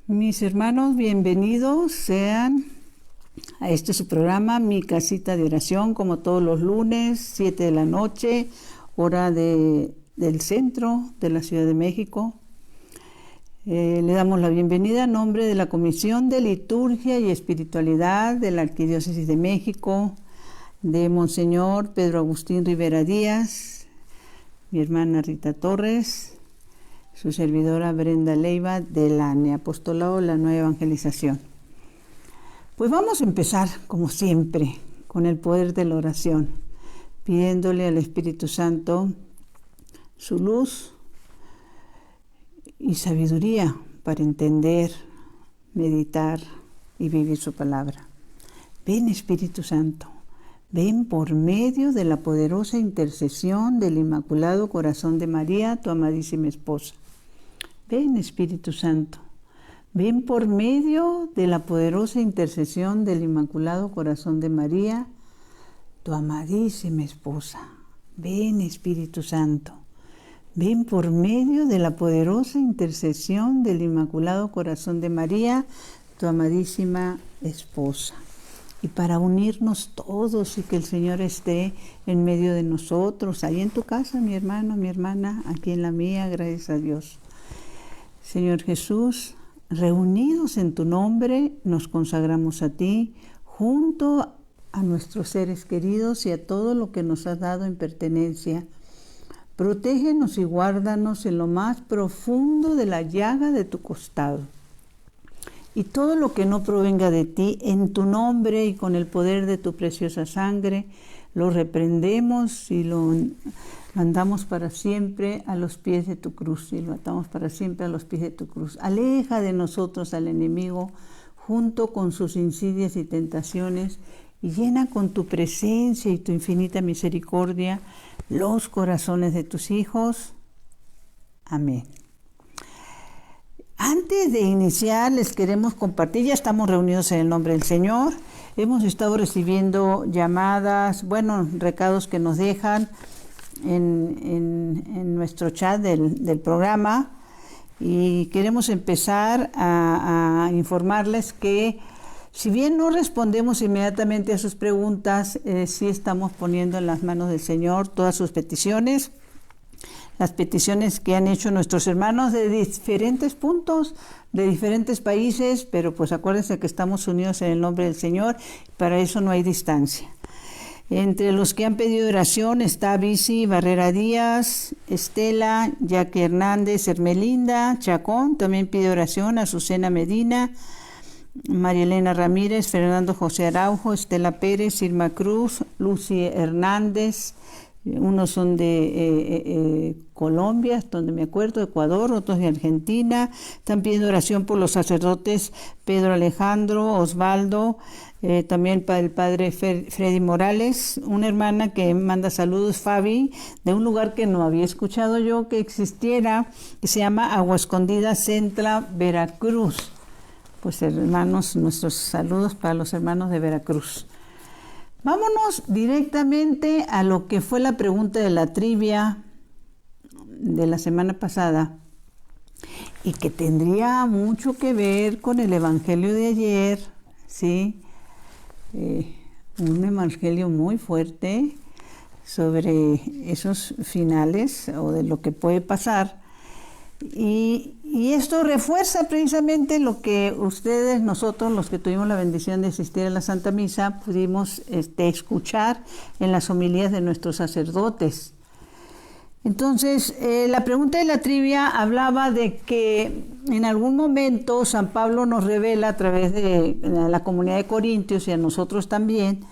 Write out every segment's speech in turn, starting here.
Mis hermanos, bienvenidos sean a este su programa, Mi Casita de Oración, como todos los lunes, 7 de la noche, hora del centro de la Ciudad de México. Le damos la bienvenida en nombre de la Comisión de Liturgia y Espiritualidad de la Arquidiócesis de México, de Monseñor Pedro Agustín Rivera Díaz, mi hermana Rita Torres, su servidora Brenda Leiva de la Apostolado de la Nueva Evangelización. Pues vamos a empezar, como siempre, con el poder de la oración, pidiéndole al Espíritu Santo su luz y sabiduría para entender, meditar y vivir su palabra. Ven, Espíritu Santo, ven por medio de la poderosa intercesión del Inmaculado Corazón de María, tu amadísima esposa. Ven, Espíritu Santo, ven por medio de la poderosa intercesión del Inmaculado Corazón de María, tu amadísima esposa. Ven, Espíritu Santo, ven por medio de la poderosa intercesión del Inmaculado Corazón de María, tu amadísima esposa. Y para unirnos todos y que el Señor esté en medio de nosotros, ahí en tu casa, mi hermano, mi hermana, aquí en la mía, gracias a Dios. Señor Jesús, reunidos en tu nombre, nos consagramos a ti, junto a nuestros seres queridos y a todo lo que nos has dado en pertenencia. Protégenos y guárdanos en lo más profundo de la llaga de tu costado. Y todo lo que no provenga de ti, en tu nombre y con el poder de tu preciosa sangre, lo reprendemos y lo mandamos para siempre a los pies de tu cruz y lo atamos para siempre a los pies de tu cruz. Aleja de nosotros al enemigo junto con sus insidias y tentaciones y llena con tu presencia y tu infinita misericordia los corazones de tus hijos. Amén. Antes de iniciar, les queremos compartir, ya estamos reunidos en el nombre del Señor. Hemos estado recibiendo llamadas, recados que nos dejan en nuestro chat del programa, y queremos empezar a informarles que si bien no respondemos inmediatamente a sus preguntas, sí estamos poniendo en las manos del Señor todas sus peticiones, las peticiones que han hecho nuestros hermanos de diferentes puntos, de diferentes países, pero pues acuérdense que estamos unidos en el nombre del Señor, para eso no hay distancia. Entre los que han pedido oración está Bici Barrera Díaz, Estela, Jackie Hernández, Hermelinda Chacón, también pide oración, Azucena Medina, María Elena Ramírez, Fernando José Araujo, Estela Pérez, Irma Cruz, Lucy Hernández. Unos son de Colombia, donde me acuerdo, Ecuador, otros de Argentina. Están pidiendo oración por los sacerdotes Pedro Alejandro, Osvaldo, también para el padre Freddy Morales, una hermana que manda saludos, Fabi, de un lugar que no había escuchado yo que existiera, que se llama Agua Escondida Centla, Veracruz. Pues hermanos, nuestros saludos para los hermanos de Veracruz. Vámonos directamente a lo que fue la pregunta de la trivia de la semana pasada y que tendría mucho que ver con el evangelio de ayer, ¿sí? Un evangelio muy fuerte sobre esos finales o de lo que puede pasar. Y esto refuerza precisamente lo que ustedes, nosotros, los que tuvimos la bendición de asistir a la Santa Misa, pudimos escuchar en las homilías de nuestros sacerdotes. Entonces, la pregunta de la trivia hablaba de que en algún momento San Pablo nos revela a través de la comunidad de Corintios y a nosotros también,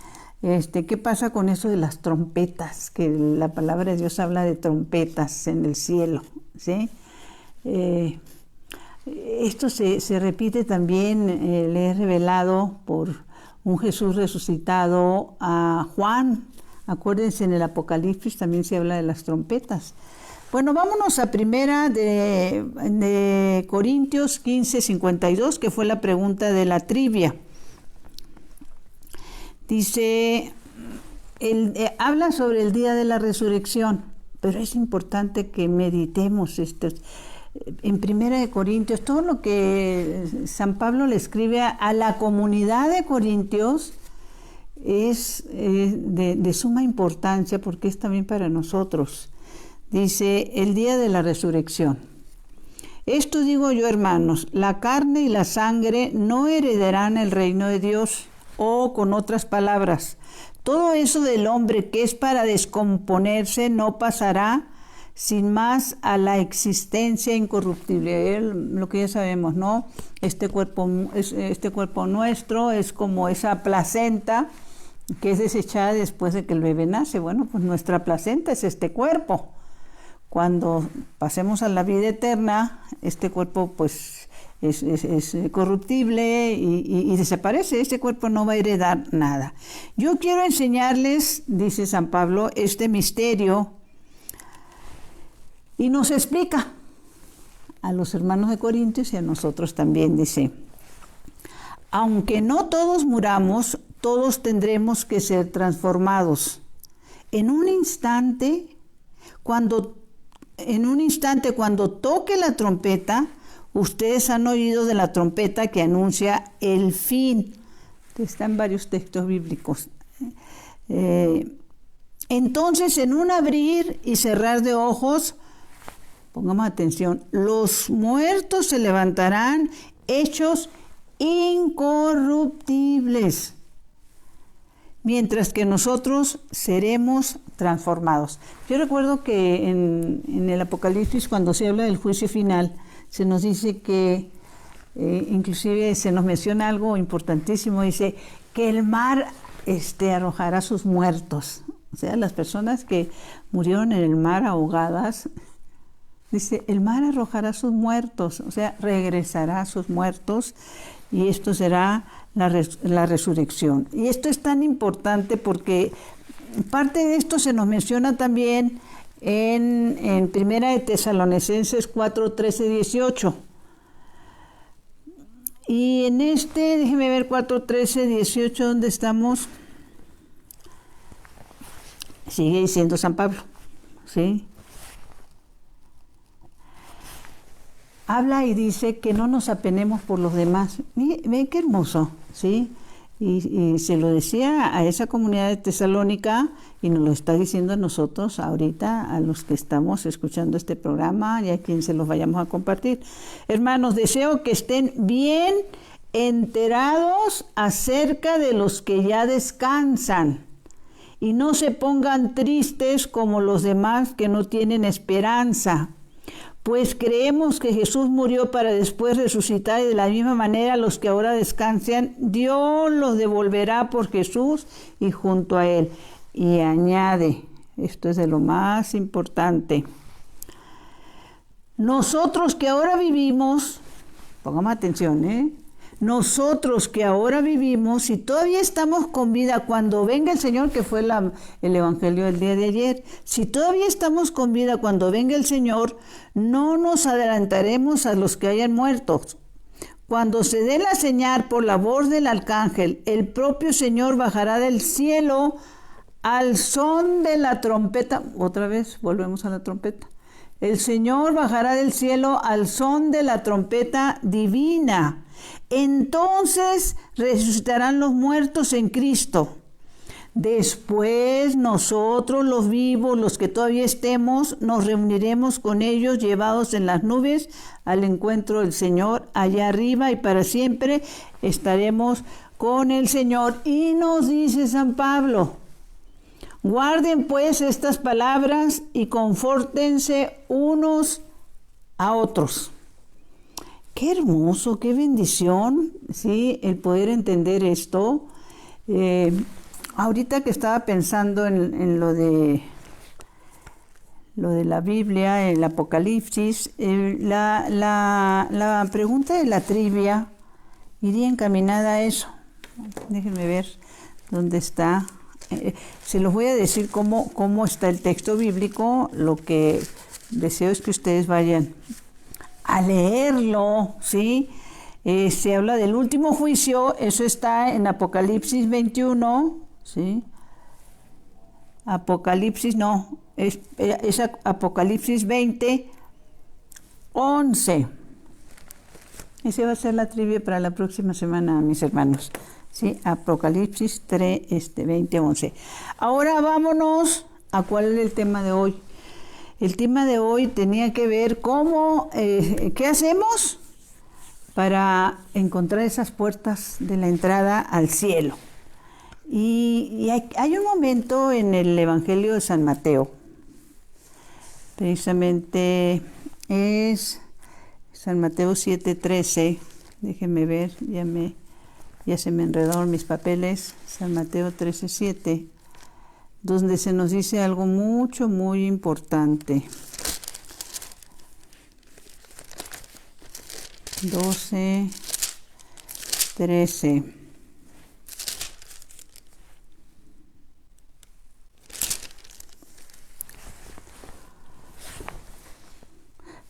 qué pasa con eso de las trompetas, que la palabra de Dios habla de trompetas en el cielo, ¿sí? Esto se repite también, le he revelado por un Jesús resucitado a Juan. Acuérdense, en el Apocalipsis también se habla de las trompetas. Bueno, vámonos a primera de Corintios 15:52, que fue la pregunta de la trivia. Dice, habla sobre el día de la resurrección, pero es importante que meditemos en Primera de Corintios, todo lo que San Pablo le escribe a la comunidad de Corintios es de suma importancia porque es también para nosotros. Dice, el día de la resurrección. Esto digo yo, hermanos, la carne y la sangre no heredarán el reino de Dios. O, con otras palabras, todo eso del hombre que es para descomponerse no pasará sin más a la existencia incorruptible. Lo que ya sabemos, ¿no? Este cuerpo nuestro es como esa placenta que es desechada después de que el bebé nace. Bueno, pues nuestra placenta es este cuerpo. Cuando pasemos a la vida eterna, este cuerpo pues es corruptible y desaparece. Este cuerpo no va a heredar nada. Yo quiero enseñarles, dice San Pablo, este misterio y nos explica a los hermanos de Corintios y a nosotros también. Dice, aunque no todos muramos, todos tendremos que ser transformados. En un instante, cuando toque la trompeta, ustedes han oído de la trompeta que anuncia el fin. Está en varios textos bíblicos. Entonces, en un abrir y cerrar de ojos, pongamos atención, los muertos se levantarán hechos incorruptibles, mientras que nosotros seremos transformados. Yo recuerdo que en el Apocalipsis, cuando se habla del juicio final, se nos dice que, inclusive se nos menciona algo importantísimo, dice que el mar arrojará sus muertos. O sea, las personas que murieron en el mar ahogadas, dice, el mar arrojará sus muertos, o sea, regresará a sus muertos, y esto será la resurrección. Y esto es tan importante porque parte de esto se nos menciona también en Primera de Tesalonicenses 4, 13, 18. Y en déjeme ver 4, 13, 18, ¿dónde estamos? Sigue diciendo San Pablo, ¿sí? Habla y dice que no nos apenemos por los demás. Ve qué hermoso, ¿sí? Y se lo decía a esa comunidad de Tesalónica y nos lo está diciendo a nosotros ahorita, a los que estamos escuchando este programa y a quien se los vayamos a compartir. Hermanos, deseo que estén bien enterados acerca de los que ya descansan y no se pongan tristes como los demás que no tienen esperanza. Pues creemos que Jesús murió para después resucitar y de la misma manera los que ahora descansan, Dios los devolverá por Jesús y junto a Él. Y añade, esto es de lo más importante, nosotros que ahora vivimos, pongamos atención, nosotros que ahora vivimos y todavía estamos con vida cuando venga el Señor, que fue el Evangelio del día de ayer, si todavía estamos con vida cuando venga el Señor, no nos adelantaremos a los que hayan muerto. Cuando se dé la señal por la voz del arcángel, el propio Señor bajará del cielo al son de la trompeta. Otra vez, volvemos a la trompeta. El Señor bajará del cielo al son de la trompeta divina. Entonces resucitarán los muertos en Cristo. Después nosotros los vivos, los que todavía estemos, nos reuniremos con ellos llevados en las nubes al encuentro del Señor allá arriba y para siempre estaremos con el Señor. Y nos dice San Pablo, guarden pues estas palabras y confórtense unos a otros. Qué hermoso, qué bendición, ¿sí? El poder entender esto. Ahorita que estaba pensando en lo de la Biblia, el Apocalipsis, la pregunta de la trivia iría encaminada a eso. Déjenme ver dónde está. Se los voy a decir cómo está el texto bíblico. Lo que deseo es que ustedes vayan a leerlo, ¿sí? Se habla del último juicio, eso está en Apocalipsis 21, ¿sí? Apocalipsis 20, 11. Esa va a ser la trivia para la próxima semana, mis hermanos. ¿Sí? Apocalipsis 3, 20, 11. Ahora vámonos a cuál es el tema de hoy. El tema de hoy tenía que ver qué hacemos para encontrar esas puertas de la entrada al cielo. Y hay un momento en el Evangelio de San Mateo, precisamente es San Mateo 7:13, déjenme ver, ya se me enredaron mis papeles, San Mateo 13:7, donde se nos dice algo muy importante. 12:13.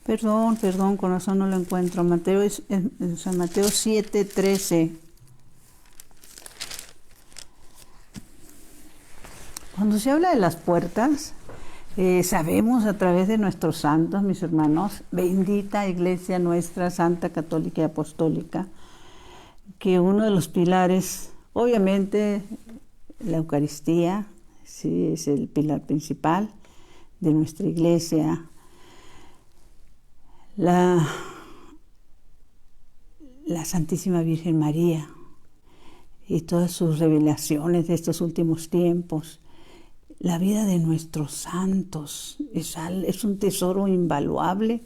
Perdón, con razón no lo encuentro. San Mateo 7:13. Cuando se habla de las puertas, sabemos a través de nuestros santos, mis hermanos, bendita Iglesia nuestra, Santa, Católica y Apostólica, que uno de los pilares, obviamente, la Eucaristía, sí, es el pilar principal de nuestra Iglesia. La Santísima Virgen María y todas sus revelaciones de estos últimos tiempos. La vida de nuestros santos es un tesoro invaluable,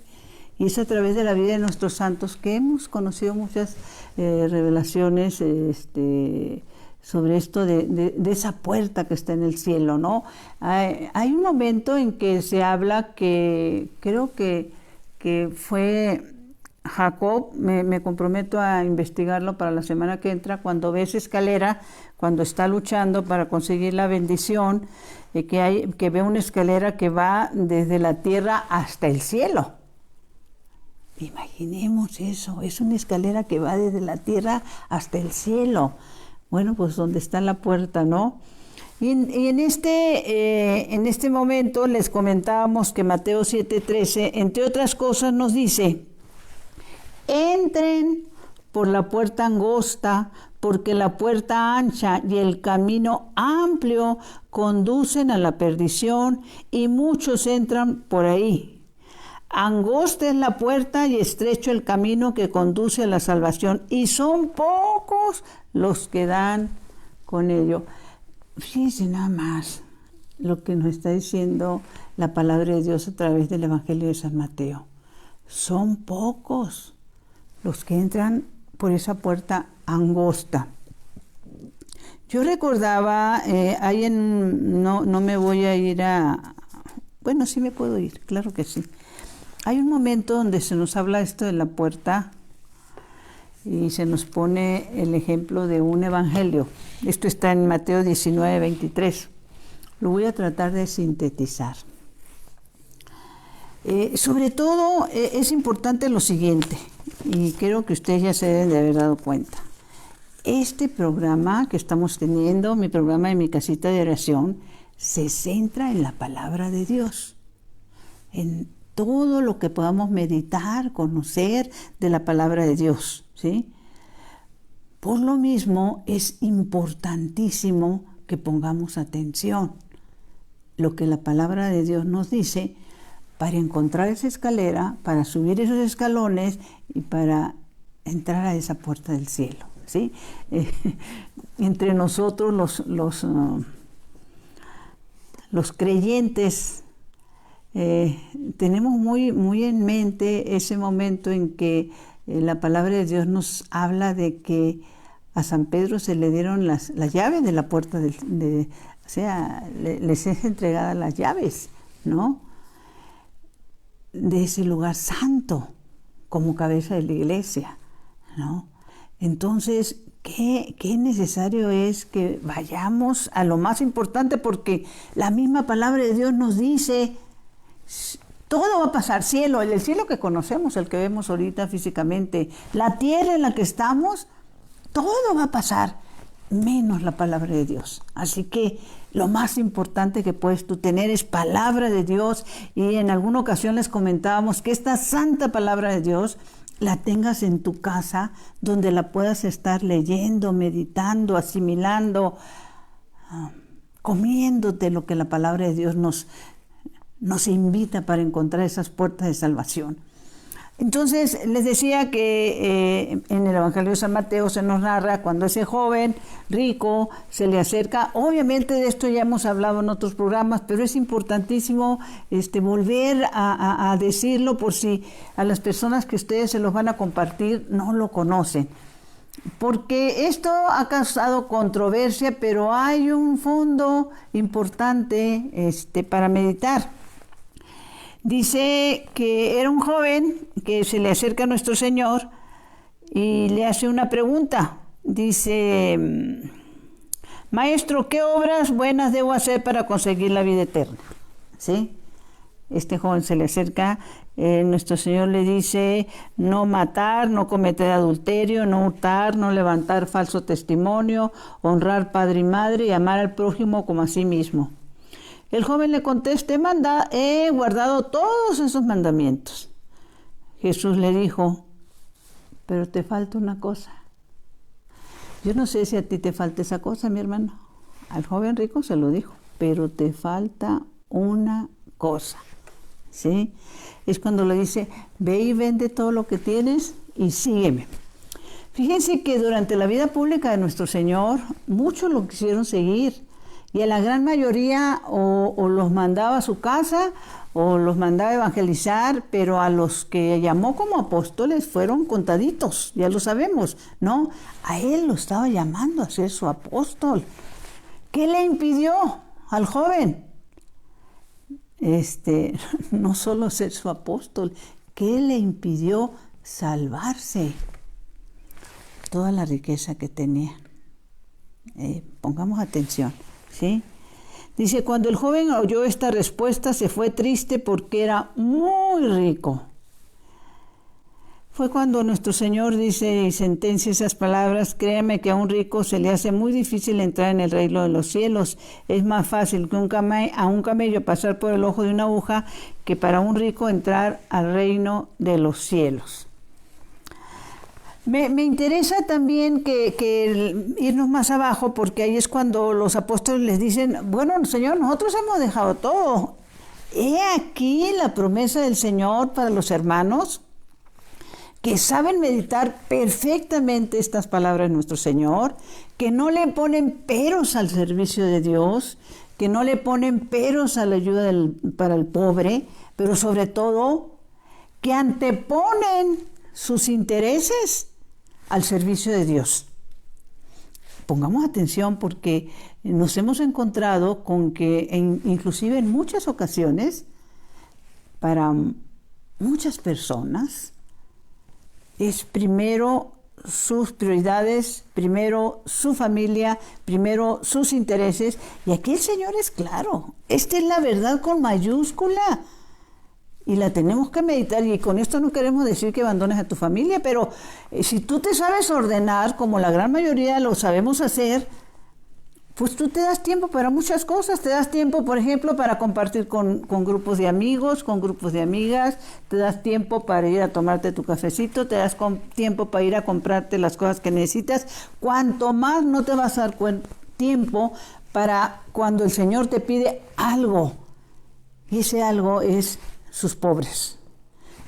y es a través de la vida de nuestros santos que hemos conocido muchas revelaciones sobre esto de esa puerta que está en el cielo, ¿no? Hay un momento en que se habla que creo que fue Jacob, me comprometo a investigarlo para la semana que entra, cuando ve esa escalera, cuando está luchando para conseguir la bendición, que ve una escalera que va desde la tierra hasta el cielo. Imaginemos eso, es una escalera que va desde la tierra hasta el cielo. Bueno, pues donde está la puerta, ¿no? Y en este momento les comentábamos que Mateo 7:13, entre otras cosas, nos dice: entren por la puerta angosta, porque la puerta ancha y el camino amplio conducen a la perdición, y muchos entran por ahí. Angosta es la puerta y estrecho el camino que conduce a la salvación, y son pocos los que dan con ello. Fíjense nada más lo que nos está diciendo la palabra de Dios a través del Evangelio de San Mateo. Son pocos los que entran por esa puerta angosta. Yo recordaba, no me voy a ir bueno, sí me puedo ir, claro que sí. Hay un momento donde se nos habla esto de la puerta y se nos pone el ejemplo de un evangelio. Esto está en Mateo 19:23. Lo voy a tratar de sintetizar. Sobre todo es importante lo siguiente, y creo que ustedes ya se deben de haber dado cuenta. Este programa que estamos teniendo, mi programa de Mi Casita de Oración, se centra en la palabra de Dios, en todo lo que podamos meditar, conocer de la palabra de Dios, ¿sí? Por lo mismo, es importantísimo que pongamos atención lo que la palabra de Dios nos dice para encontrar esa escalera, para subir esos escalones y para entrar a esa puerta del cielo, ¿sí? Entre nosotros los creyentes tenemos muy en mente ese momento en que la palabra de Dios nos habla de que a San Pedro se le dieron las llaves de la puerta, o sea, les es entregadas las llaves, ¿no? De ese lugar santo, como cabeza de la iglesia, ¿no? Entonces, qué necesario es que vayamos a lo más importante, porque la misma palabra de Dios nos dice: todo va a pasar, cielo, el cielo que conocemos, el que vemos ahorita físicamente, la tierra en la que estamos, todo va a pasar. menos la palabra de Dios. Así que lo más importante que puedes tú tener es palabra de Dios, y en alguna ocasión les comentábamos que esta santa palabra de Dios la tengas en tu casa, donde la puedas estar leyendo, meditando, asimilando, comiéndote lo que la palabra de Dios nos invita para encontrar esas puertas de salvación. Entonces, les decía que en el Evangelio de San Mateo se nos narra cuando ese joven rico se le acerca. Obviamente de esto ya hemos hablado en otros programas, pero es importantísimo volver a decirlo por si a las personas que ustedes se los van a compartir no lo conocen. Porque esto ha causado controversia, pero hay un fondo importante para meditar. Dice que era un joven que se le acerca a nuestro Señor y le hace una pregunta. Dice: Maestro, ¿qué obras buenas debo hacer para conseguir la vida eterna? ¿Sí? Este joven se le acerca, nuestro Señor le dice: no matar, no cometer adulterio, no hurtar, no levantar falso testimonio, honrar padre y madre y amar al prójimo como a sí mismo. El joven le contesta: he guardado todos esos mandamientos. Jesús le dijo: pero te falta una cosa. Yo no sé si a ti te falta esa cosa, mi hermano. Al joven rico se lo dijo: pero te falta una cosa. ¿Sí? Es cuando le dice: ve y vende todo lo que tienes y sígueme. Fíjense que durante la vida pública de nuestro Señor, muchos lo quisieron seguir. Y a la gran mayoría o los mandaba a su casa o los mandaba a evangelizar, pero a los que llamó como apóstoles fueron contaditos, ya lo sabemos, ¿no? A él lo estaba llamando a ser su apóstol. ¿Qué le impidió al joven? No solo ser su apóstol, ¿qué le impidió salvarse? Toda la riqueza que tenía. Pongamos atención. ¿Sí? Dice: cuando el joven oyó esta respuesta, se fue triste porque era muy rico. Fue cuando nuestro Señor dice y sentencia esas palabras: créame que a un rico se le hace muy difícil entrar en el reino de los cielos. Es más fácil que a un camello pasar por el ojo de una aguja que para un rico entrar al reino de los cielos. Me interesa también que irnos más abajo, porque ahí es cuando los apóstoles les dicen: bueno, Señor, nosotros hemos dejado todo. He aquí la promesa del Señor para los hermanos que saben meditar perfectamente estas palabras de nuestro Señor, que no le ponen peros al servicio de Dios, que no le ponen peros a la ayuda para el pobre, pero sobre todo que anteponen sus intereses al servicio de Dios. Pongamos atención, porque nos hemos encontrado con que inclusive en muchas ocasiones, para muchas personas, es primero sus prioridades, primero su familia, primero sus intereses. Y aquí el Señor es claro. Esta es la verdad con mayúscula. Y la tenemos que meditar, y con esto no queremos decir que abandones a tu familia, pero si tú te sabes ordenar, como la gran mayoría lo sabemos hacer, pues tú te das tiempo para muchas cosas. Te das tiempo, por ejemplo, para compartir con grupos de amigos, con grupos de amigas, te das tiempo para ir a tomarte tu cafecito, te das tiempo para ir a comprarte las cosas que necesitas. Cuanto más no te vas a dar tiempo para cuando el Señor te pide algo. Y ese algo es sus pobres.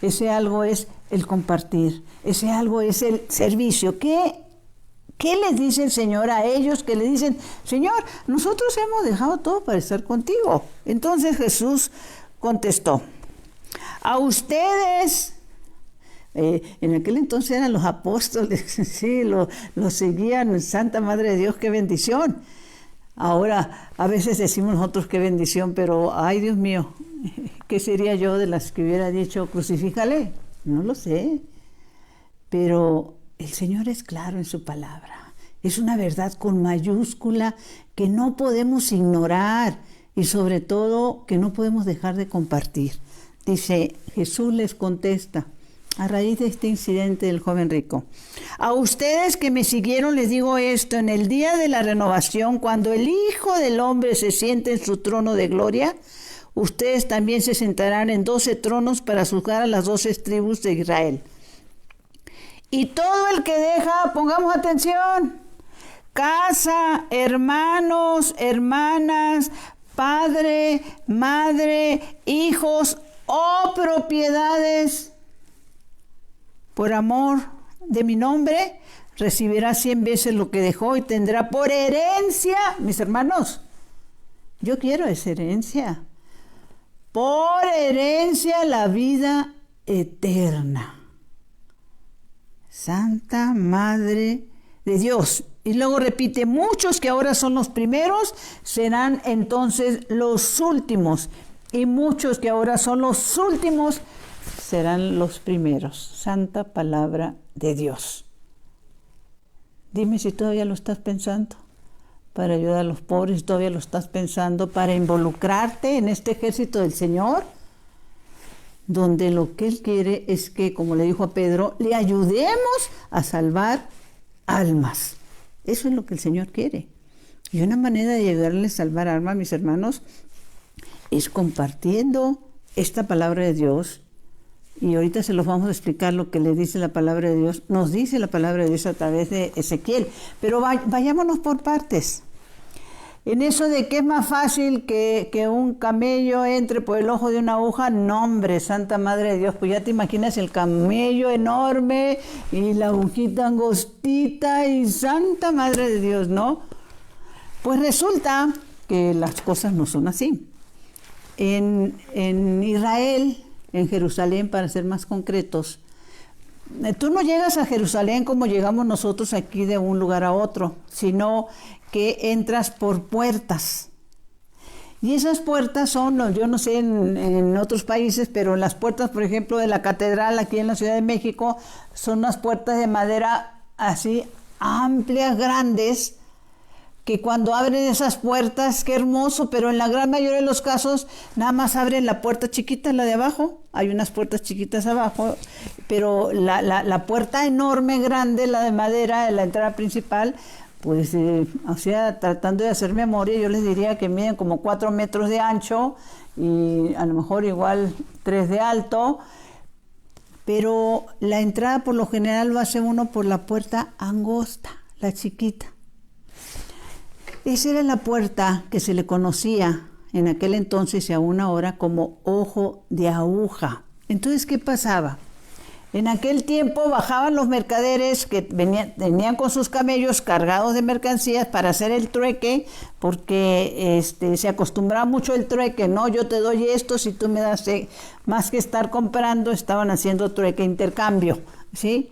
Ese algo es el compartir. Ese algo es el servicio. ¿Qué les dice el Señor a ellos que le dicen: Señor, nosotros hemos dejado todo para estar contigo? Entonces Jesús contestó: a ustedes, en aquel entonces eran los apóstoles, sí, los seguían. Santa Madre de Dios, qué bendición. Ahora, a veces decimos nosotros qué bendición, pero ay, Dios mío, ¿qué sería yo de las que hubiera dicho crucifícale? No lo sé. Pero el Señor es claro en su palabra. Es una verdad con mayúscula que no podemos ignorar, y sobre todo que no podemos dejar de compartir. Dice, Jesús les contesta: a raíz de este incidente del joven rico. A ustedes que me siguieron les digo esto: en el día de la renovación, cuando el Hijo del Hombre se siente en su trono de gloria, ustedes también se sentarán en 12 tronos para juzgar a las 12 tribus de Israel. Y todo el que deja, pongamos atención, casa, hermanos, hermanas, padre, madre, hijos o propiedades, por amor de mi nombre, recibirá 100 veces lo que dejó y tendrá por herencia, mis hermanos, yo quiero esa herencia, por herencia la vida eterna. Santa Madre de Dios. Y luego repite: muchos que ahora son los primeros serán entonces los últimos, y muchos que ahora son los últimos serán los primeros. Santa palabra de Dios. Dime si todavía lo estás pensando para ayudar a los pobres, todavía lo estás pensando para involucrarte en este ejército del Señor, donde lo que Él quiere es que, como le dijo a Pedro, le ayudemos a salvar almas. Eso es lo que el Señor quiere. Y una manera de ayudarle a salvar almas, mis hermanos, es compartiendo esta palabra de Dios. Y ahorita se los vamos a explicar lo que le dice la palabra de Dios. Nos dice la palabra de Dios a través de Ezequiel. Pero vayámonos por partes. En eso de que es más fácil que un camello entre por el ojo de una aguja, no, hombre, Santa Madre de Dios, pues ya te imaginas el camello enorme y la agujita angostita y Santa Madre de Dios, ¿no? Pues resulta que las cosas no son así. En Israel, en Jerusalén, para ser más concretos, tú no llegas a Jerusalén como llegamos nosotros aquí de un lugar a otro, sino que entras por puertas. Y esas puertas son, yo no sé en otros países, pero las puertas, por ejemplo, de la catedral aquí en la Ciudad de México, son unas puertas de madera así amplias, grandes, que cuando abren esas puertas, qué hermoso, pero en la gran mayoría de los casos nada más abren la puerta chiquita, la de abajo. Hay unas puertas chiquitas abajo, pero la puerta enorme, grande, la de madera, la entrada principal, pues, o sea, tratando de hacer memoria, yo les diría que miden como 4 metros de ancho y a lo mejor igual 3 de alto, pero la entrada por lo general lo hace uno por la puerta angosta, la chiquita. Esa era la puerta que se le conocía en aquel entonces y aún ahora como ojo de aguja. Entonces, ¿qué pasaba? En aquel tiempo bajaban los mercaderes que venían con sus camellos cargados de mercancías para hacer el trueque, porque se acostumbraba mucho el trueque, ¿no? Yo te doy esto, si tú me das, más que estar comprando, estaban haciendo trueque, intercambio, ¿sí?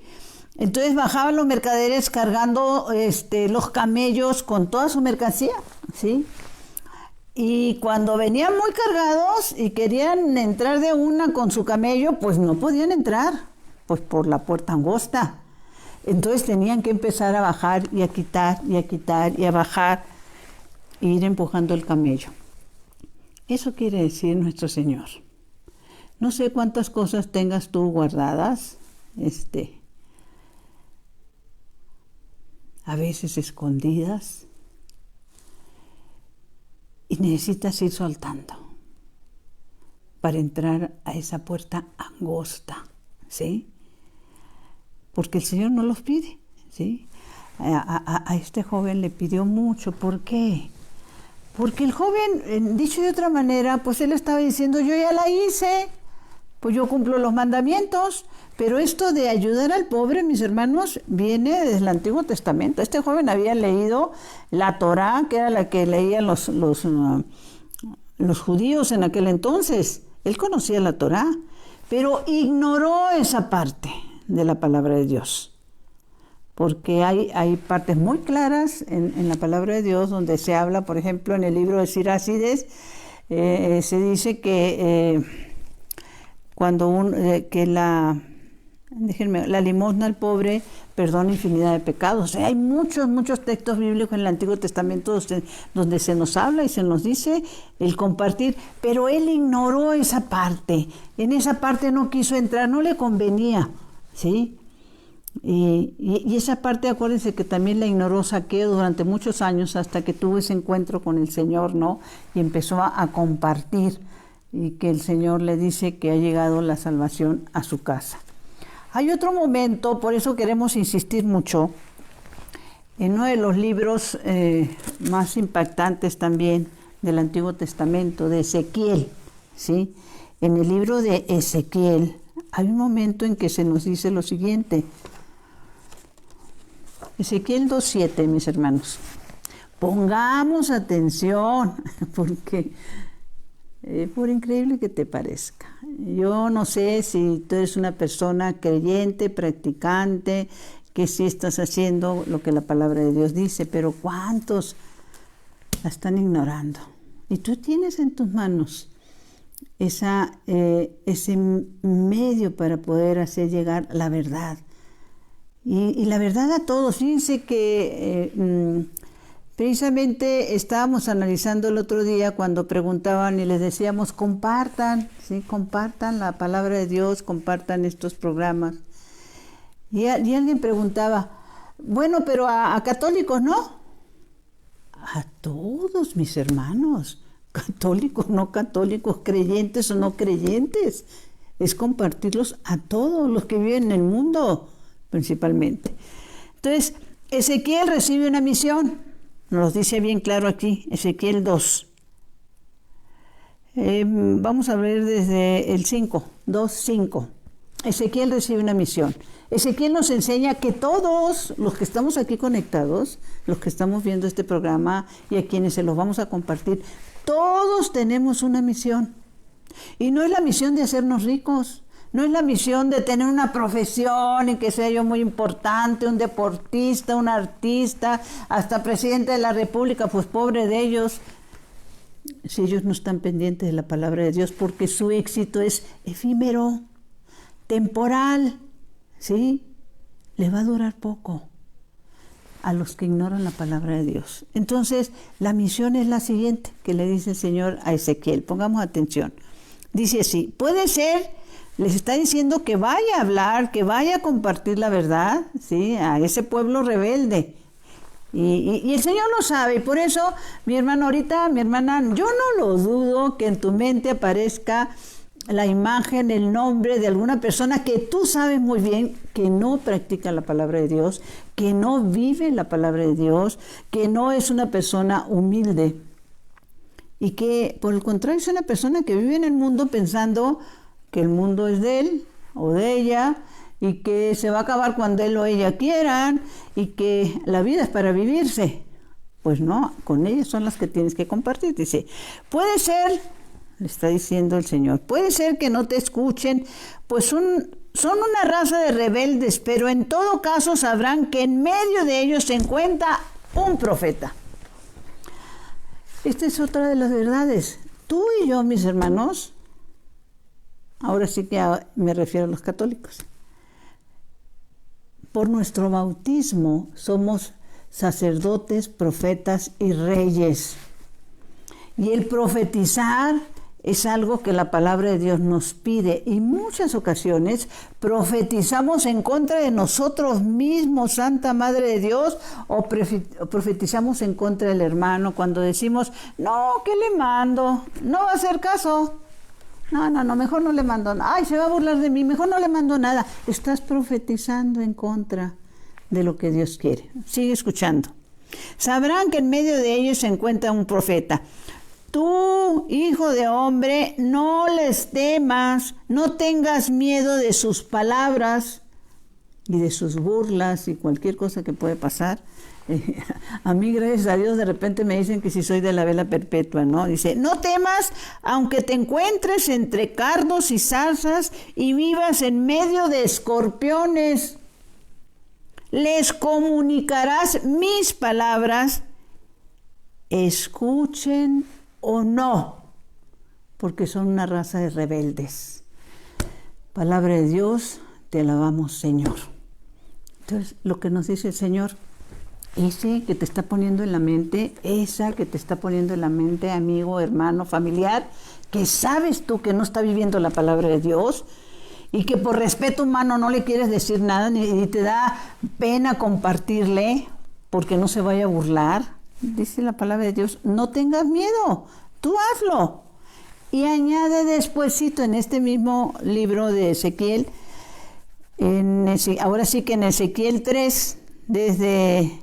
Entonces bajaban los mercaderes cargando los camellos con toda su mercancía, ¿sí? Y cuando venían muy cargados y querían entrar de una con su camello, pues no podían entrar, pues por la puerta angosta. Entonces tenían que empezar a bajar y a quitar y a quitar y a bajar e ir empujando el camello. Eso quiere decir nuestro Señor. No sé cuántas cosas tengas tú guardadas, a veces escondidas, y necesitas ir soltando para entrar a esa puerta angosta, ¿sí? Porque el Señor no los pide, ¿sí? A este joven le pidió mucho. ¿Por qué? Porque el joven, dicho de otra manera, pues él estaba diciendo: yo ya la hice, pues yo cumplo los mandamientos. Pero esto de ayudar al pobre, mis hermanos, viene desde el Antiguo Testamento. Este joven había leído la Torá, que era la que leían los judíos en aquel entonces. Él conocía la Torá, pero ignoró esa parte de la palabra de Dios. Porque hay partes muy claras en la palabra de Dios donde se habla, por ejemplo, en el libro de Sirácides, se dice que cuando la limosna al pobre perdona infinidad de pecados. O sea, hay muchos textos bíblicos en el Antiguo Testamento donde se nos habla y se nos dice el compartir, pero él ignoró esa parte. En esa parte no quiso entrar, no le convenía, ¿sí? Y esa parte, acuérdense que también la ignoró Zaqueo durante muchos años hasta que tuvo ese encuentro con el Señor, ¿no? Y empezó a compartir, y que el Señor le dice que ha llegado la salvación a su casa. Hay otro momento, por eso queremos insistir mucho, en uno de los libros más impactantes también del Antiguo Testamento, de Ezequiel, ¿sí? En el libro de Ezequiel hay un momento en que se nos dice lo siguiente. Ezequiel 2:7, mis hermanos. Pongamos atención, porque por increíble que te parezca, yo no sé si tú eres una persona creyente, practicante, que sí estás haciendo lo que la palabra de Dios dice, pero ¿cuántos la están ignorando? Y tú tienes en tus manos ese medio para poder hacer llegar la verdad. Y la verdad a todos. Fíjense que precisamente estábamos analizando el otro día cuando preguntaban y les decíamos compartan, ¿sí? Compartan la palabra de Dios, compartan estos programas. Y alguien preguntaba, bueno, pero a católicos no. A todos, mis hermanos, católicos, no católicos, creyentes o no creyentes. Es compartirlos a todos los que viven en el mundo, principalmente. Entonces, Ezequiel recibe una misión, nos lo dice bien claro aquí, Ezequiel 2. Vamos a ver desde el 5, 2:5. Ezequiel recibe una misión. Ezequiel nos enseña que todos los que estamos aquí conectados, los que estamos viendo este programa y a quienes se los vamos a compartir, todos tenemos una misión. Y no es la misión de hacernos ricos. No es la misión de tener una profesión y que sea yo muy importante, un deportista, un artista, hasta presidente de la República, pues pobre de ellos, si ellos no están pendientes de la palabra de Dios, porque su éxito es efímero, temporal, ¿sí? Le va a durar poco a los que ignoran la palabra de Dios. Entonces, la misión es la siguiente, que le dice el Señor a Ezequiel. Pongamos atención. Dice así, puede ser... Les está diciendo que vaya a hablar, que vaya a compartir la verdad, ¿sí? A ese pueblo rebelde. Y el Señor lo sabe, y por eso, mi hermano, ahorita, mi hermana, yo no lo dudo que en tu mente aparezca la imagen, el nombre de alguna persona que tú sabes muy bien que no practica la palabra de Dios, que no vive la palabra de Dios, que no es una persona humilde. Y que, por el contrario, es una persona que vive en el mundo pensando que el mundo es de él o de ella y que se va a acabar cuando él o ella quieran y que la vida es para vivirse. Pues no, con ellas son las que tienes que compartir. Dice, puede ser, le está diciendo el Señor, puede ser que no te escuchen, pues son una raza de rebeldes, pero en todo caso sabrán que en medio de ellos se encuentra un profeta. Esta es otra de las verdades. Tú y yo, mis hermanos, ahora sí que me refiero a los católicos. Por nuestro bautismo somos sacerdotes, profetas y reyes. Y el profetizar es algo que la palabra de Dios nos pide. Y muchas ocasiones profetizamos en contra de nosotros mismos, Santa Madre de Dios, o profetizamos en contra del hermano cuando decimos, no, ¿qué le mando? No va a hacer caso. No, mejor no le mando nada. Ay, se va a burlar de mí, mejor no le mando nada. Estás profetizando en contra de lo que Dios quiere. Sigue escuchando. Sabrán que en medio de ellos se encuentra un profeta. Tú, hijo de hombre, no les temas, no tengas miedo de sus palabras y de sus burlas y cualquier cosa que puede pasar. A mí, gracias a Dios, de repente me dicen que si soy de la vela perpetua, ¿no? Dice, no temas, aunque te encuentres entre cardos y zarzas y vivas en medio de escorpiones. Les comunicarás mis palabras, escuchen o no, porque son una raza de rebeldes. Palabra de Dios, te alabamos, Señor. Entonces, lo que nos dice el Señor, ese que te está poniendo en la mente, esa que te está poniendo en la mente, amigo, hermano, familiar, que sabes tú que no está viviendo la palabra de Dios y que por respeto humano no le quieres decir nada ni te da pena compartirle porque no se vaya a burlar, dice la palabra de Dios, no tengas miedo, tú hazlo. Y añade despuesito en este mismo libro de Ezequiel, ahora sí que en Ezequiel 3, desde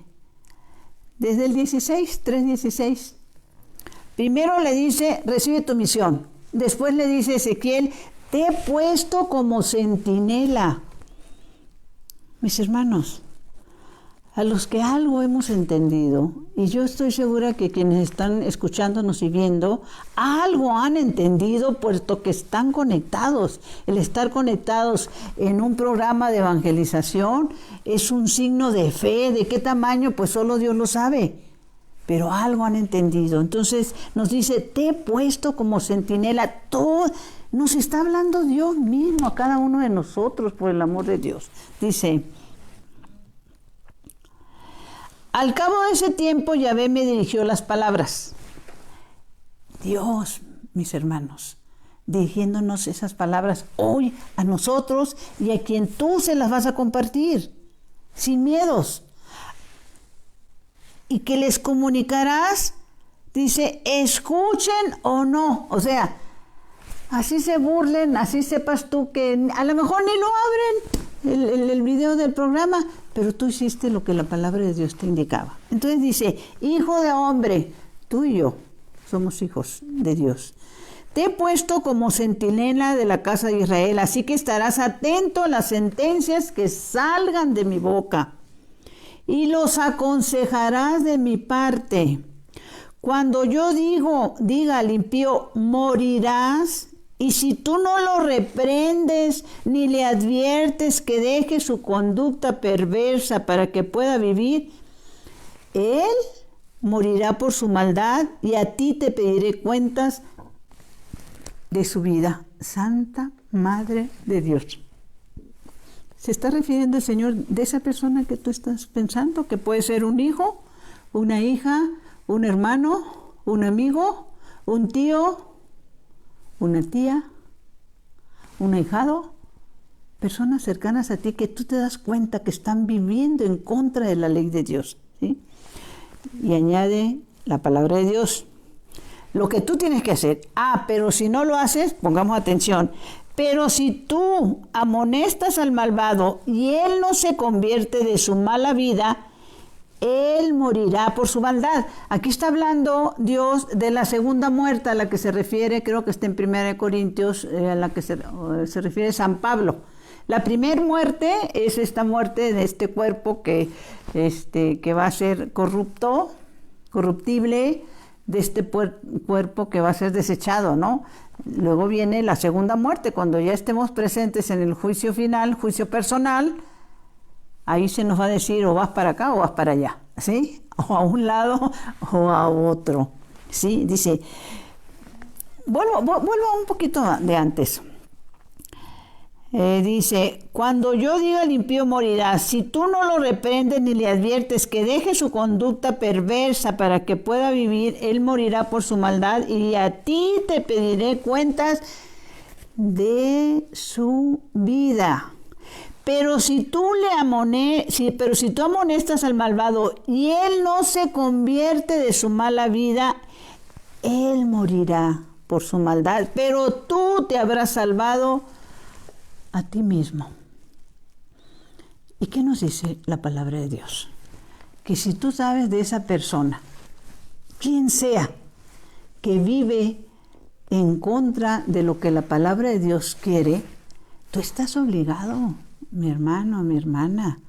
el 16, 3:16. Primero le dice, recibe tu misión. Después le dice Ezequiel, te he puesto como centinela. Mis hermanos, a los que algo hemos entendido, y yo estoy segura que quienes están escuchándonos y viendo, algo han entendido puesto que están conectados. El estar conectados en un programa de evangelización es un signo de fe. ¿De qué tamaño? Pues solo Dios lo sabe. Pero algo han entendido. Entonces nos dice, te he puesto como centinela. Todo, nos está hablando Dios mismo a cada uno de nosotros por el amor de Dios. Dice, al cabo de ese tiempo Yahvé me dirigió las palabras. Dios, mis hermanos, dirigiéndonos esas palabras hoy a nosotros y a quien tú se las vas a compartir, sin miedos. Y que les comunicarás, dice, escuchen o no. O sea, así se burlen, así sepas tú que a lo mejor ni lo abren el video del programa, pero tú hiciste lo que la palabra de Dios te indicaba. Entonces dice, hijo de hombre, tú y yo somos hijos de Dios. Te he puesto como centinela de la casa de Israel, así que estarás atento a las sentencias que salgan de mi boca y los aconsejarás de mi parte. Cuando yo diga al impío, morirás, y si tú no lo reprendes ni le adviertes que deje su conducta perversa para que pueda vivir, él morirá por su maldad y a ti te pediré cuentas de su vida. Santa Madre de Dios. Se está refiriendo el Señor de esa persona que tú estás pensando, que puede ser un hijo, una hija, un hermano, un amigo, un tío, una tía, un ahijado, personas cercanas a ti que tú te das cuenta que están viviendo en contra de la ley de Dios, ¿sí? Y añade la palabra de Dios. Lo que tú tienes que hacer, pero si no lo haces, pongamos atención, pero si tú amonestas al malvado y él no se convierte de su mala vida, él morirá por su maldad. Aquí está hablando Dios de la segunda muerte a la que se refiere, creo que está en 1 Corintios, a la que se refiere San Pablo. La primera muerte es esta muerte de este cuerpo que va a ser corruptible, de este cuerpo que va a ser desechado, ¿no? Luego viene la segunda muerte, cuando ya estemos presentes en el juicio final, juicio personal. Ahí se nos va a decir o vas para acá o vas para allá, ¿sí? O a un lado o a otro, ¿sí? Dice, vuelvo un poquito de antes. Dice, cuando yo diga al impío morirá, si tú no lo reprendes ni le adviertes que deje su conducta perversa para que pueda vivir, él morirá por su maldad y a ti te pediré cuentas de su vida. Pero si tú amonestas al malvado y él no se convierte de su mala vida, él morirá por su maldad, pero tú te habrás salvado a ti mismo. ¿Y qué nos dice la palabra de Dios? Que si tú sabes de esa persona, quien sea, que vive en contra de lo que la palabra de Dios quiere, tú estás obligado, mi hermano, mi hermana.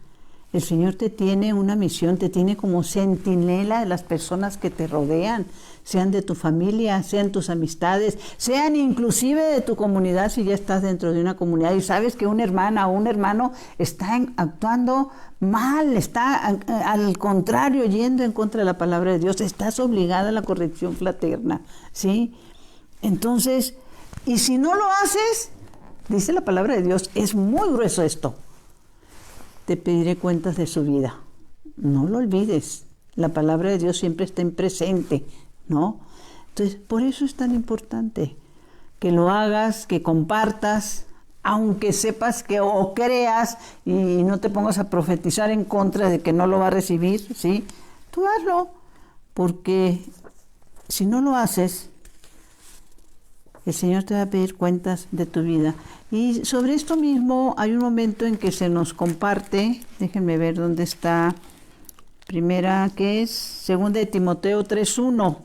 El Señor te tiene una misión, te tiene como centinela de las personas que te rodean, sean de tu familia, sean tus amistades, sean inclusive de tu comunidad si ya estás dentro de una comunidad y sabes que una hermana o un hermano está actuando mal, está al contrario, yendo en contra de la palabra de Dios, estás obligada a la corrección fraterna, ¿sí? Entonces, y si no lo haces, dice la palabra de Dios, es muy grueso esto. te pediré cuentas de su vida. No lo olvides, la palabra de Dios siempre está en presente, ¿no? Entonces, por eso es tan importante que lo hagas, que compartas, aunque sepas que o creas y no te pongas a profetizar en contra de que no lo va a recibir, ¿sí? Tú hazlo, porque si no lo haces, el Señor te va a pedir cuentas de tu vida. Y sobre esto mismo hay un momento en que se nos comparte, déjenme ver dónde está, primera que es, segunda de Timoteo 3:1,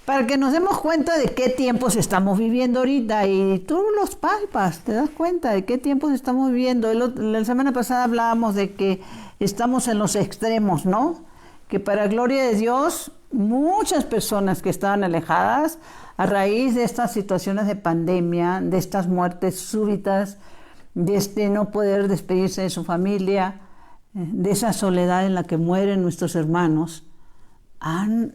para que nos demos cuenta de qué tiempos estamos viviendo ahorita, y tú los palpas, te das cuenta de qué tiempos estamos viviendo. La semana pasada hablábamos de que estamos en los extremos, ¿no? Que para gloria de Dios, muchas personas que estaban alejadas a raíz de estas situaciones de pandemia, de estas muertes súbitas, de este no poder despedirse de su familia, de esa soledad en la que mueren nuestros hermanos, han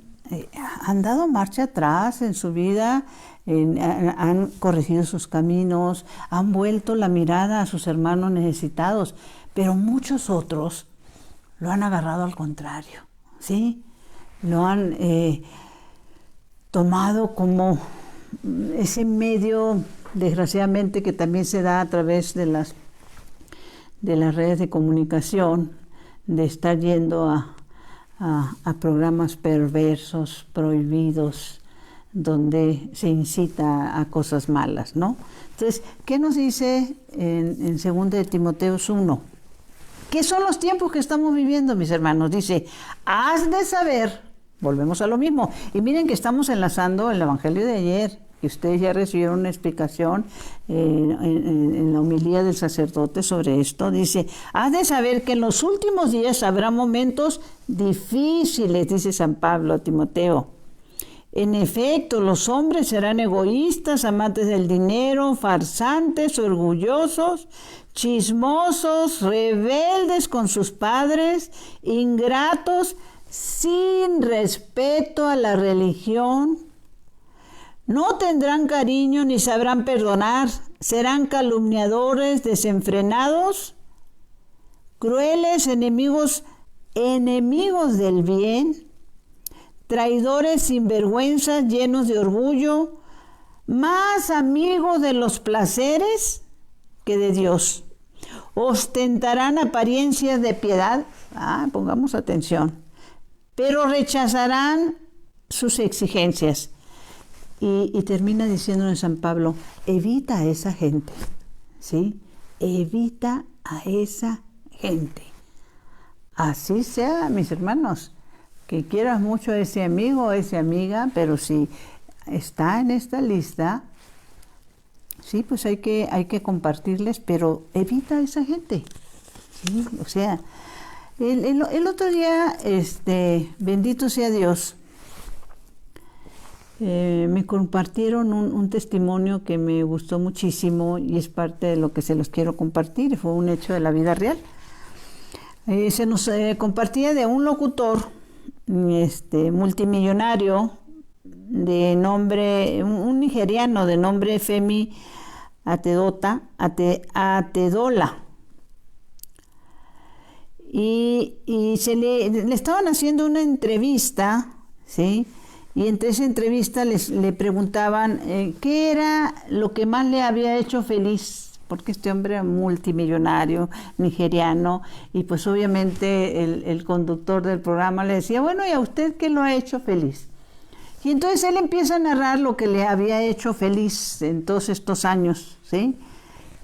dado marcha atrás en su vida, han corregido sus caminos, han vuelto la mirada a sus hermanos necesitados, pero muchos otros lo han agarrado al contrario, ¿sí? Lo han tomado como ese medio, desgraciadamente, que también se da a través de las redes de comunicación, de estar yendo a programas perversos, prohibidos, donde se incita a cosas malas, ¿no? Entonces, ¿qué nos dice en 2 de Timoteo 1? ¿Qué son los tiempos que estamos viviendo, mis hermanos? Dice, has de saber, volvemos a lo mismo, y miren que estamos enlazando el Evangelio de ayer, que ustedes ya recibieron una explicación en la homilía del sacerdote sobre esto. Dice, has de saber que en los últimos días habrá momentos difíciles, dice San Pablo a Timoteo. En efecto, los hombres serán egoístas, amantes del dinero, farsantes, orgullosos, chismosos, rebeldes con sus padres, ingratos, sin respeto a la religión. No tendrán cariño ni sabrán perdonar, serán calumniadores, desenfrenados, crueles, enemigos del bien, traidores, sinvergüenzas, llenos de orgullo, más amigos de los placeres que de Dios. Ostentarán apariencias de piedad, pongamos atención, pero rechazarán sus exigencias. Y termina diciendo en San Pablo, evita a esa gente, ¿sí? Evita a esa gente. Así sea, mis hermanos, que quieras mucho a ese amigo o a esa amiga, pero si está en esta lista, sí, pues hay que compartirles, pero evita a esa gente, ¿sí? O sea, el otro día, bendito sea Dios, me compartieron un testimonio que me gustó muchísimo y es parte de lo que se los quiero compartir. Fue un hecho de la vida real. Se nos compartía de un locutor multimillonario de nombre, un nigeriano de nombre Femi Atedola. Y le estaban haciendo una entrevista, ¿sí? Y entre esa entrevista le preguntaban qué era lo que más le había hecho feliz, porque este hombre era multimillonario, nigeriano, y pues obviamente el conductor del programa le decía, bueno, ¿y a usted qué lo ha hecho feliz? Y entonces él empieza a narrar lo que le había hecho feliz en todos estos años, ¿sí?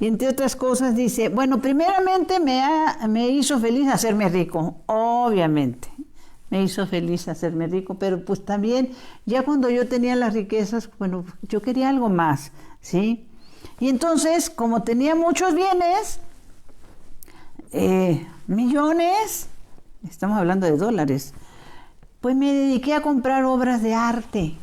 Y entre otras cosas dice, bueno, primeramente me hizo feliz hacerme rico, obviamente. Me hizo feliz hacerme rico, pero pues también ya cuando yo tenía las riquezas, bueno, yo quería algo más, ¿sí? Y entonces, como tenía muchos bienes, millones, estamos hablando de dólares, pues me dediqué a comprar obras de arte.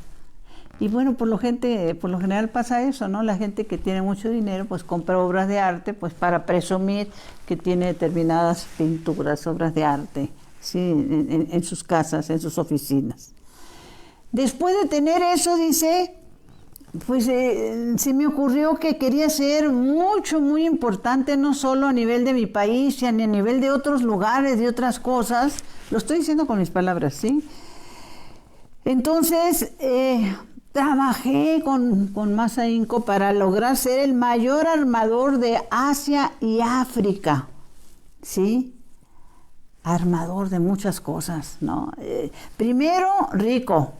Y bueno, por lo general pasa eso, ¿no? La gente que tiene mucho dinero, pues compra obras de arte, pues para presumir que tiene determinadas pinturas, obras de arte, sí, en sus casas, en sus oficinas. Después de tener eso, dice, pues se me ocurrió que quería ser muy importante, no solo a nivel de mi país, sino a nivel de otros lugares, de otras cosas. Lo estoy diciendo con mis palabras, ¿sí? Entonces, trabajé con más ahínco para lograr ser el mayor armador de Asia y África, ¿sí? Armador de muchas cosas, ¿no? Primero, rico.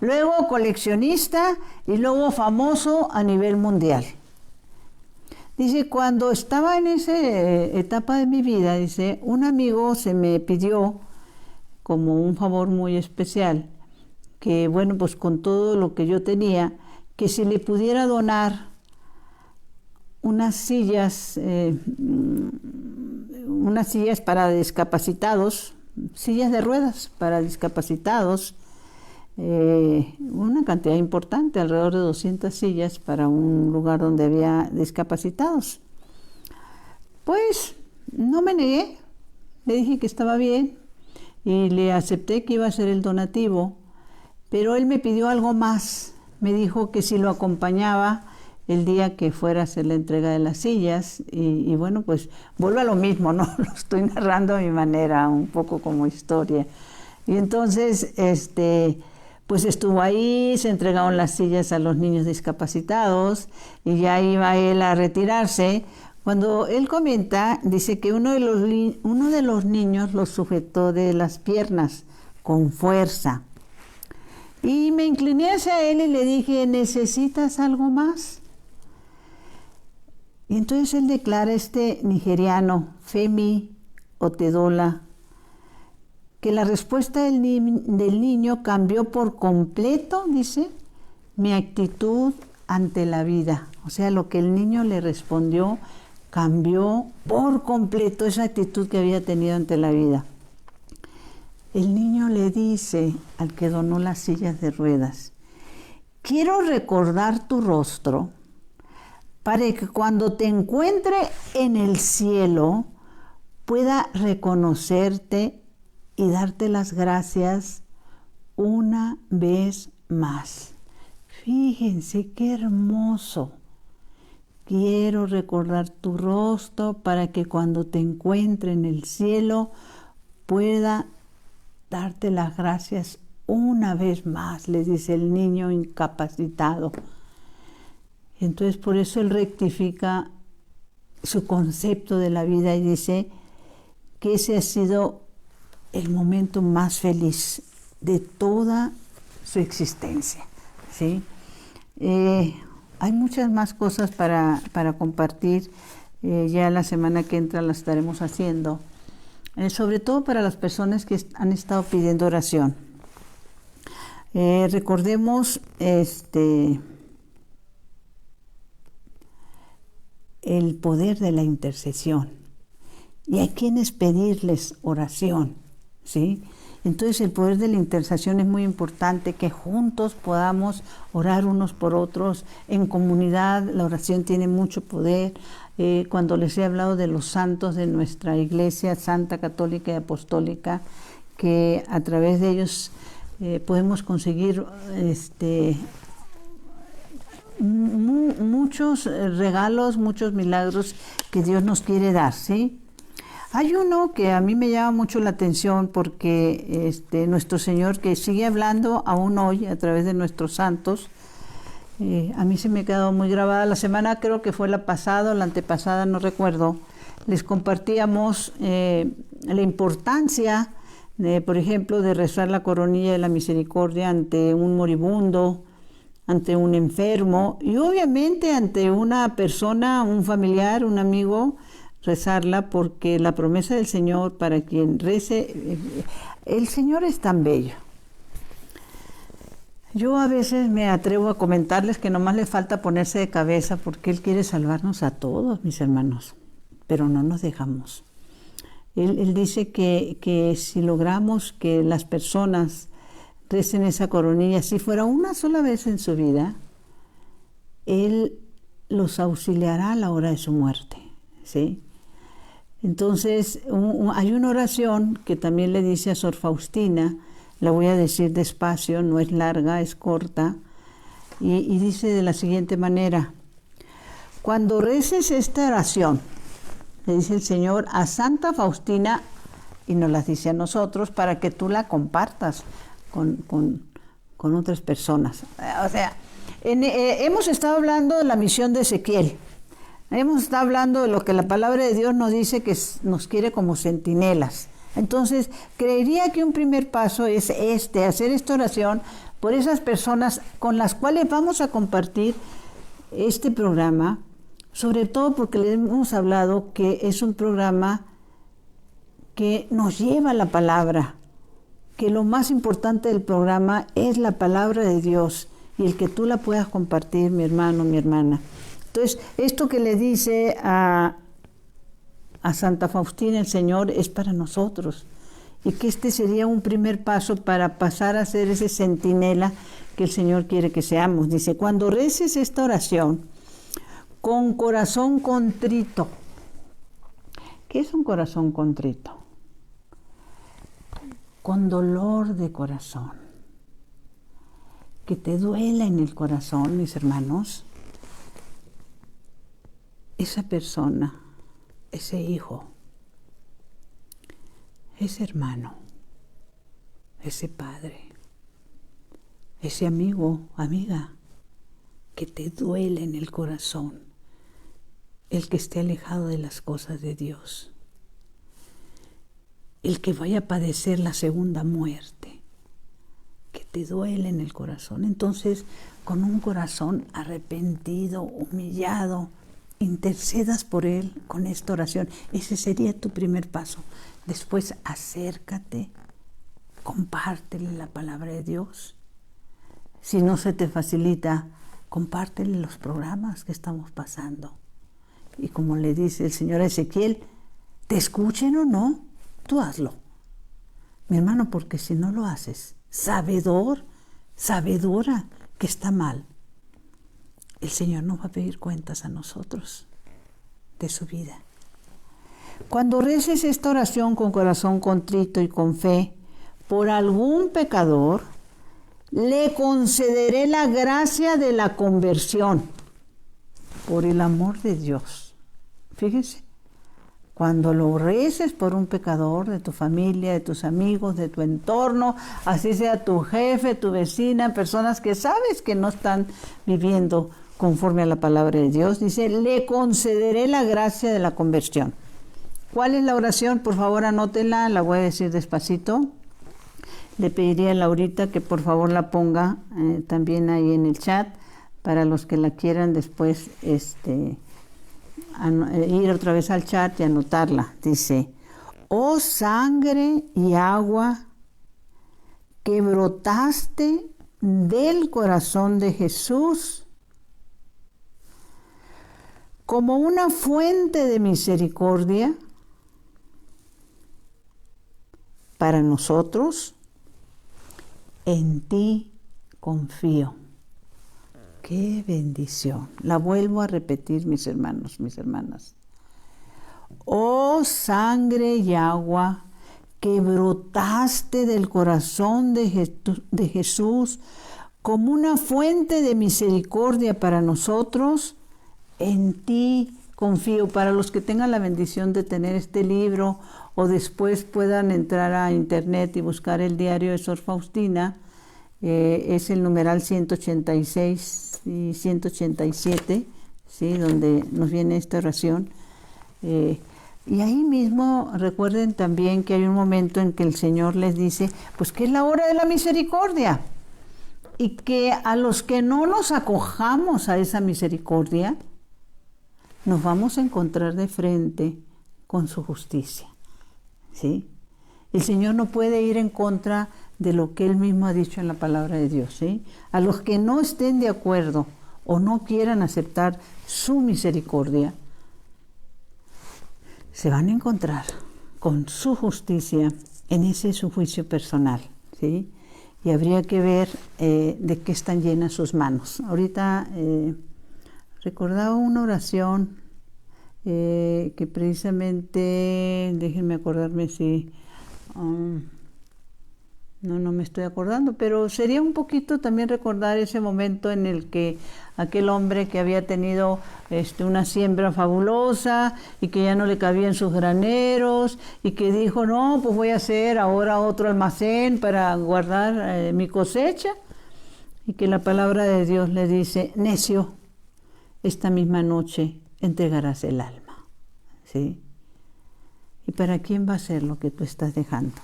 Luego coleccionista y luego famoso a nivel mundial. Dice, cuando estaba en esa etapa de mi vida, dice, un amigo se me pidió como un favor muy especial, que bueno, pues con todo lo que yo tenía, que si le pudiera donar unas sillas para discapacitados, sillas de ruedas para discapacitados, una cantidad importante, alrededor de 200 sillas para un lugar donde había discapacitados. Pues no me negué, le dije que estaba bien y le acepté que iba a ser el donativo, pero él me pidió algo más. Me dijo que si lo acompañaba el día que fuera a hacer la entrega de las sillas y bueno, pues vuelvo a lo mismo, ¿no? Lo estoy narrando a mi manera, un poco como historia. Y entonces, pues estuvo ahí, se entregaron las sillas a los niños discapacitados y ya iba él a retirarse. Cuando él comenta, dice que uno de los niños lo sujetó de las piernas con fuerza. Y me incliné hacia él y le dije, ¿necesitas algo más? Y entonces él declara, este nigeriano, Femi Otedola, que la respuesta del niño cambió por completo, dice, mi actitud ante la vida. O sea, lo que el niño le respondió cambió por completo esa actitud que había tenido ante la vida. El niño le dice al que donó las sillas de ruedas, quiero recordar tu rostro para que cuando te encuentre en el cielo pueda reconocerte y darte las gracias una vez más. Fíjense qué hermoso. Quiero recordar tu rostro para que cuando te encuentre en el cielo pueda darte las gracias una vez más, le dice el niño incapacitado. Entonces por eso él rectifica su concepto de la vida y dice que ese ha sido el momento más feliz de toda su existencia, ¿sí? Hay muchas más cosas para compartir, ya la semana que entra las estaremos haciendo, sobre todo para las personas que han estado pidiendo oración. Recordemos el poder de la intercesión y a quienes pedirles oración, ¿sí? Entonces el poder de la intercesión es muy importante, que juntos podamos orar unos por otros en comunidad. La oración tiene mucho poder. Cuando les he hablado de los santos de nuestra iglesia santa, católica y apostólica, que a través de ellos podemos conseguir muchos regalos, muchos milagros que Dios nos quiere dar, ¿sí? Hay uno que a mí me llama mucho la atención porque nuestro Señor, que sigue hablando aún hoy a través de nuestros santos, a mí se me ha quedado muy grabada. La semana, creo que fue la pasada o la antepasada, no recuerdo, les compartíamos la importancia, por ejemplo, de rezar la coronilla de la misericordia ante un moribundo, ante un enfermo y obviamente ante una persona, un familiar, un amigo, rezarla, porque la promesa del Señor para quien rece, el Señor es tan bello. Yo a veces me atrevo a comentarles que nomás le falta ponerse de cabeza porque Él quiere salvarnos a todos, mis hermanos, pero no nos dejamos. Él dice que si logramos que las personas recen esa coronilla, si fuera una sola vez en su vida, Él los auxiliará a la hora de su muerte, ¿sí? Entonces, hay una oración que también le dice a Sor Faustina, la voy a decir despacio, no es larga, es corta. y dice de la siguiente manera: cuando reces esta oración, le dice el Señor a Santa Faustina, y nos las dice a nosotros para que tú la compartas con otras personas. O sea, hemos estado hablando de la misión de Ezequiel. Hemos estado hablando de lo que la palabra de Dios nos dice, que nos quiere como centinelas. Entonces, creería que un primer paso es hacer esta oración por esas personas con las cuales vamos a compartir este programa, sobre todo porque les hemos hablado que es un programa que nos lleva a la palabra, que lo más importante del programa es la palabra de Dios y el que tú la puedas compartir, mi hermano, mi hermana. Entonces, esto que le dice a Santa Faustina el Señor es para nosotros, y que este sería un primer paso para pasar a ser ese centinela que el Señor quiere que seamos. Dice: cuando reces esta oración con corazón contrito. ¿Qué es un corazón contrito? Con dolor de corazón, que te duela en el corazón, mis hermanos. Esa persona, ese hijo, ese hermano, ese padre, ese amigo, amiga, que te duele en el corazón, el que esté alejado de las cosas de Dios, el que vaya a padecer la segunda muerte, que te duele en el corazón. Entonces, con un corazón arrepentido, humillado, intercedas por él con esta oración. Ese sería tu primer paso. Después, acércate, compártele la palabra de Dios. Si no se te facilita, compártele los programas que estamos pasando. Y como le dice el Señor a Ezequiel, te escuchen o no, tú hazlo, mi hermano, porque si no lo haces, sabedora que está mal, el Señor nos va a pedir cuentas a nosotros de su vida. Cuando reces esta oración con corazón contrito y con fe por algún pecador, le concederé la gracia de la conversión por el amor de Dios. Fíjense, cuando lo reces por un pecador de tu familia, de tus amigos, de tu entorno, así sea tu jefe, tu vecina, personas que sabes que no están viviendo conforme a la palabra de Dios, dice: le concederé la gracia de la conversión. ¿Cuál es la oración? Por favor, anótenla, la voy a decir despacito. Le pediría a Laurita que por favor la ponga también ahí en el chat, para los que la quieran después ir otra vez al chat y anotarla. Dice: oh sangre y agua que brotaste del corazón de Jesús como una fuente de misericordia para nosotros, en ti confío. ¡Qué bendición! La vuelvo a repetir, mis hermanos, mis hermanas. Oh sangre y agua que brotaste del corazón de Jesús como una fuente de misericordia para nosotros, en ti confío. Para los que tengan la bendición de tener este libro o después puedan entrar a internet y buscar el diario de Sor Faustina, es el numeral 186 y 187, ¿sí? Donde nos viene esta oración. Y ahí mismo recuerden también que hay un momento en que el Señor les dice, pues que es la hora de la misericordia, y que a los que no nos acojamos a esa misericordia, nos vamos a encontrar de frente con su justicia, ¿sí? El Señor no puede ir en contra de lo que Él mismo ha dicho en la palabra de Dios, ¿sí? A los que no estén de acuerdo o no quieran aceptar su misericordia, se van a encontrar con su justicia en ese su juicio personal, ¿sí? Y habría que ver de qué están llenas sus manos. Ahorita recordaba una oración que precisamente, déjenme acordarme si... no me estoy acordando, pero sería un poquito también recordar ese momento en el que aquel hombre que había tenido una siembra fabulosa y que ya no le cabía en sus graneros y que dijo, no, pues voy a hacer ahora otro almacén para guardar mi cosecha, y que la palabra de Dios le dice, necio, esta misma noche entregarás el alma, ¿sí? ¿Y para quién va a ser lo que tú estás dejando?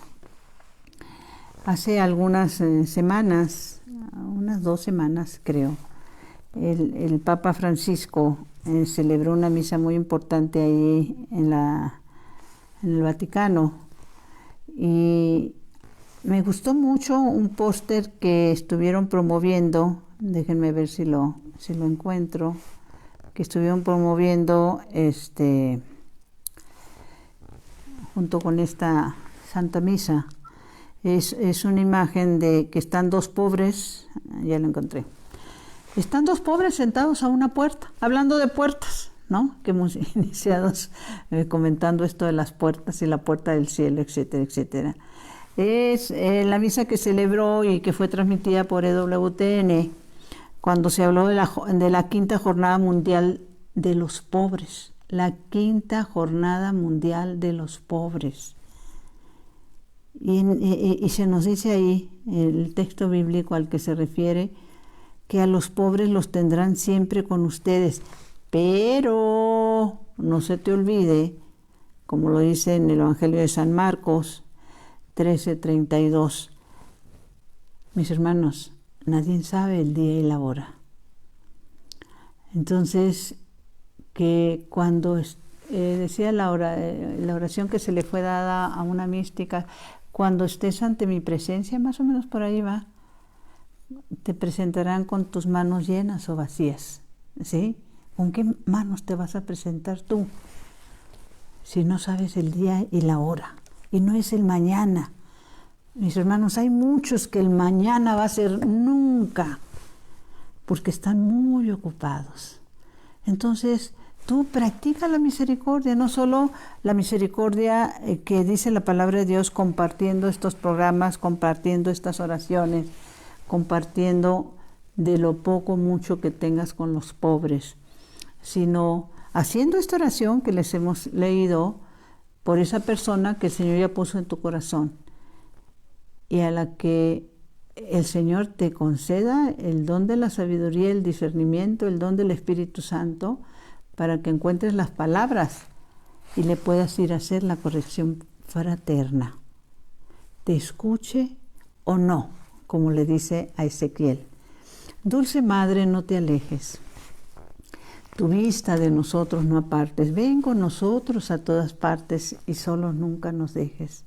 Hace algunas semanas, unas 2 semanas creo, el Papa Francisco celebró una misa muy importante ahí en el Vaticano, y me gustó mucho un póster que estuvieron promoviendo, déjenme ver si lo encuentro, que estuvieron promoviendo junto con esta Santa Misa. Es una imagen de que están 2 pobres, ya lo encontré. Están 2 pobres sentados a una puerta, hablando de puertas, ¿no? Que hemos iniciado comentando esto de las puertas y la puerta del cielo, etcétera, etcétera. Es la misa que celebró y que fue transmitida por EWTN cuando se habló de la 5ª Jornada Mundial de los Pobres. La 5ª Jornada Mundial de los Pobres. Y se nos dice ahí, el texto bíblico al que se refiere, que a los pobres los tendrán siempre con ustedes, pero no se te olvide, como lo dice en el Evangelio de San Marcos 13:32, mis hermanos, nadie sabe el día y la hora. Entonces, que cuando decía la oración que se le fue dada a una mística, cuando estés ante mi presencia, más o menos por ahí va, te presentarán con tus manos llenas o vacías, ¿sí? ¿Con qué manos te vas a presentar tú? Si no sabes el día y la hora, y no es el mañana. Mis hermanos, hay muchos que el mañana va a ser nunca, porque están muy ocupados. Entonces, tú practica la misericordia, no solo la misericordia que dice la palabra de Dios compartiendo estos programas, compartiendo estas oraciones, compartiendo de lo poco mucho que tengas con los pobres, sino haciendo esta oración que les hemos leído por esa persona que el Señor ya puso en tu corazón y a la que el Señor te conceda el don de la sabiduría, el discernimiento, el don del Espíritu Santo, para que encuentres las palabras y le puedas ir a hacer la corrección fraterna. Te escuche o no, como le dice a Ezequiel. Dulce Madre, no te alejes. Tu vista de nosotros no apartes. Ven con nosotros a todas partes y solo nunca nos dejes.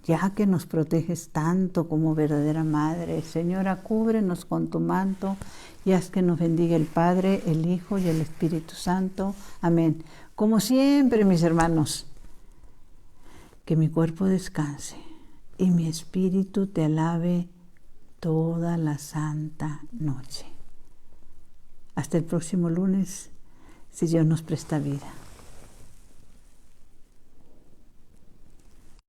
Ya que nos proteges tanto como verdadera Madre, Señora, cúbrenos con tu manto y haz que nos bendiga el Padre, el Hijo y el Espíritu Santo. Amén. Como siempre, mis hermanos, que mi cuerpo descanse y mi espíritu te alabe toda la santa noche. Hasta el próximo lunes, si Dios nos presta vida.